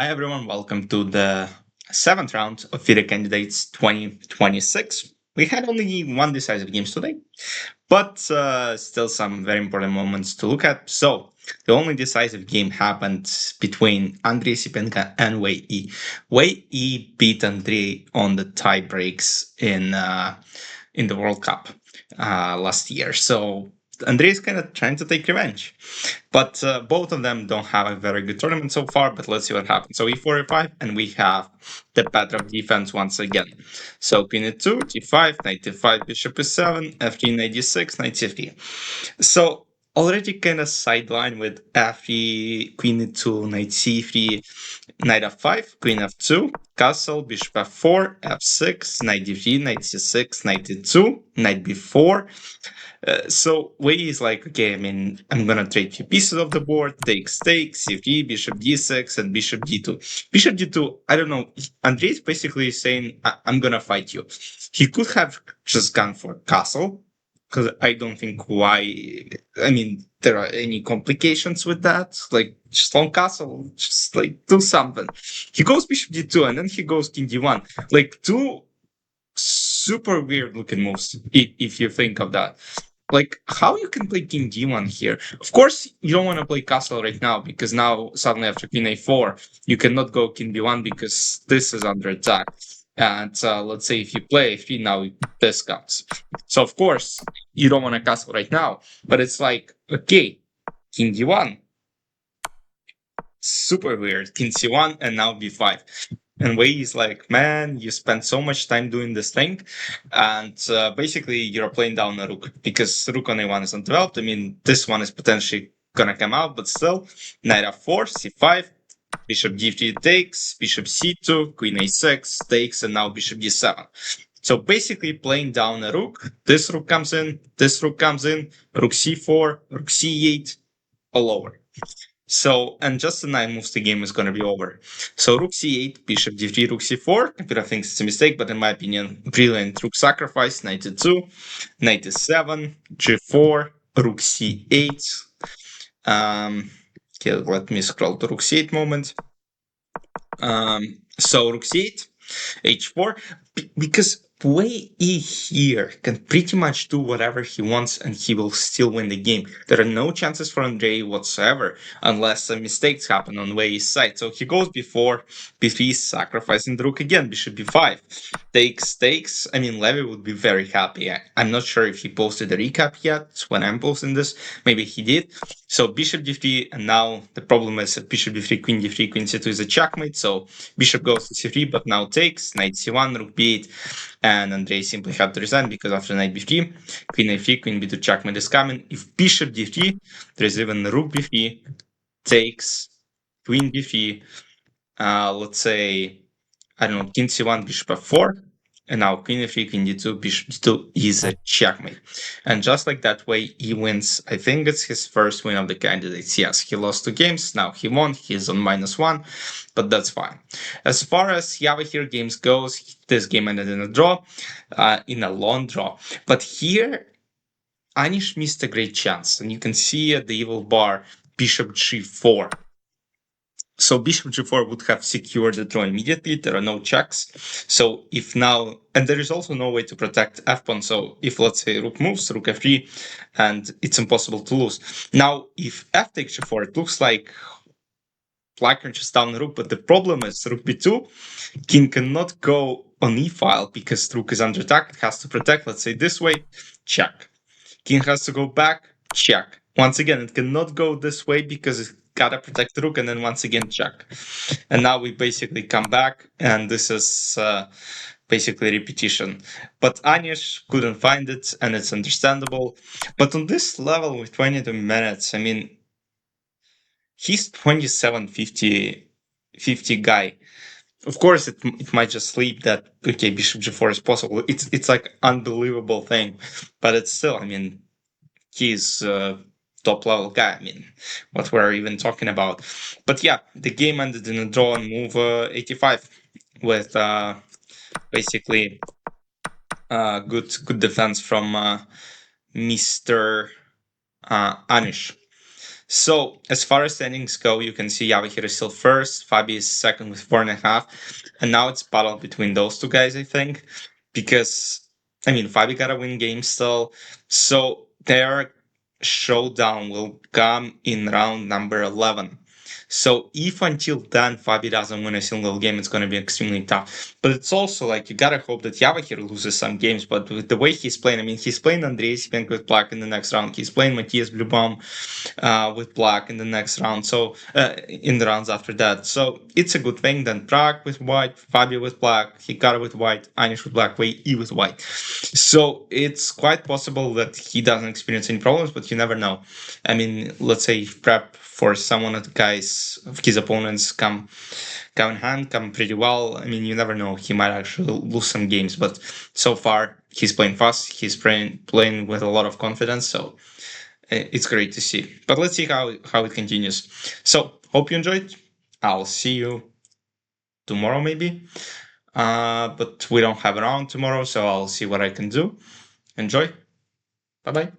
Hi everyone, welcome to the seventh round of FIDE Candidates 2026. We had only one decisive games today, but still some very important moments to look at. So the only decisive game happened between Andrey Esipenko and Wei Yi. Wei Yi beat Andrey on the tie breaks in the World Cup last year. So Andrey is kind of trying to take revenge. But both of them don't have a very good tournament so far, but let's see what happens. So e4, e5, and we have the Petroff Defence once again. So queen e2, g5, knight e5, bishop e7, f3, knight d6, knight c3. So already kind of sideline with f3, queen e2, knight c3, knight f5, queen f2, castle, bishop f4, f6, knight d3, knight c6, knight e2, knight b4. So Wei is like, okay, I mean, I'm gonna trade few pieces of the board, takes, c3, bishop d6, and bishop d2. Bishop d2, I don't know. Andrei is basically saying, I'm gonna fight you. He could have just gone for castle, because I don't think why. I mean, there are any complications with that. Like, just on castle, just like do something. He goes bishop d2, and then he goes king d1. Like, two super weird looking moves, if you think of that. Like, how you can play king d1 here? Of course, you don't want to play castle right now, because now suddenly after queen a4, you cannot go king b1 because this is under attack. And let's say if you play a3 now, this comes. So of course, you don't want to castle right now, but it's like, okay, king d1, super weird, king c1, and now b5. And Wei is like, man, you spent so much time doing this thing, and basically you're playing down a rook because rook on a1 is undeveloped. I mean, this one is potentially gonna come out, but still, knight f4, c5, bishop d3 takes, bishop c2, queen a6 takes, and now bishop d7. So basically playing down a rook. This rook comes in, this rook comes in, rook c4, rook c8, all over. So, and just the 9 moves, the game is going to be over. So, rook c8, bishop d3, rook c4. Computer thinks it's a mistake, but in my opinion, brilliant rook sacrifice. Knight e2, knight e7, g4, rook c8. Okay, let me scroll to rook c8 moment. So, rook c8, h4, because Wei Yi here can pretty much do whatever he wants and he will still win the game. There are no chances for Andrei whatsoever unless some mistakes happen on Wei Yi's side. So he goes before b3, sacrificing the rook again, bishop b5. Takes. I mean, Levy would be very happy. I'm not sure if he posted a recap yet when I'm posting this. Maybe he did. So bishop d3, and now the problem is that bishop d3, queen c2 is a checkmate. So bishop goes to c3, but now takes, knight c1, rook b8, and Andrei simply had to resign because after knight b3, queen a3, queen b2 checkmate is coming. If bishop d3, there's even rook b3, takes, queen b3, let's say, I don't know, king c1, bishop f4, and now queen f3, queen d2, bishop d2 is a checkmate. And just like that way, he wins. I think it's his first win of the candidates. Yes, he lost 2 games. Now he won. He's on -1, but that's fine. As far as Javokhir games goes, this game ended in a draw, in a long draw. But here, Anish missed a great chance. And you can see at the evil bar, bishop g4. So bishop g4 would have secured the draw immediately. There are no checks. So if now, and there is also no way to protect f-pawn. So if, let's say, rook moves, rook f3, and it's impossible to lose. Now, if f takes g4, it looks like black are just down the rook, but the problem is rook b2, king cannot go on e-file because rook is under attack. It has to protect, let's say this way, check. King has to go back, check. Once again, it cannot go this way because it gotta protect the rook, and then once again check. And now we basically come back, and this is basically repetition. But Anish couldn't find it, and it's understandable. But on this level with 22 minutes, I mean, he's 2750 guy. Of course, it might just sleep that, okay, bishop g4 is possible. It's like unbelievable thing, but it's still, I mean, he's top level guy. I mean, what we're even talking about. But yeah, the game ended in a draw on move 85 with basically good defense from Mr. Anish. So as far as standings go, you can see Javokhir is still first, Fabi is second with 4.5, and now it's battle between those two guys, I think, because I mean Fabi gotta win games still, so their showdown will come in round number 11. So if until then Fabi doesn't win a single game, it's going to be extremely tough. But it's also like you gotta hope that Javokhir loses some games. But with the way he's playing, I mean, he's playing Andrey Esipenko with black in the next round. He's playing Matthias Blubom with black in the next round. So in the rounds after that. So it's a good thing. Then Prague with white, Fabio with black, Hikaru with white, Anish with black, Wei Yi with white. So it's quite possible that he doesn't experience any problems, but you never know. I mean, let's say prep for someone of the guys of his opponents come in hand, come pretty well. I mean, you never know. He might actually lose some games, but so far he's playing fast. He's playing with a lot of confidence. So it's great to see. But let's see how it continues. So hope you enjoyed. I'll see you tomorrow maybe. But we don't have a round tomorrow, so I'll see what I can do. Enjoy. Bye bye.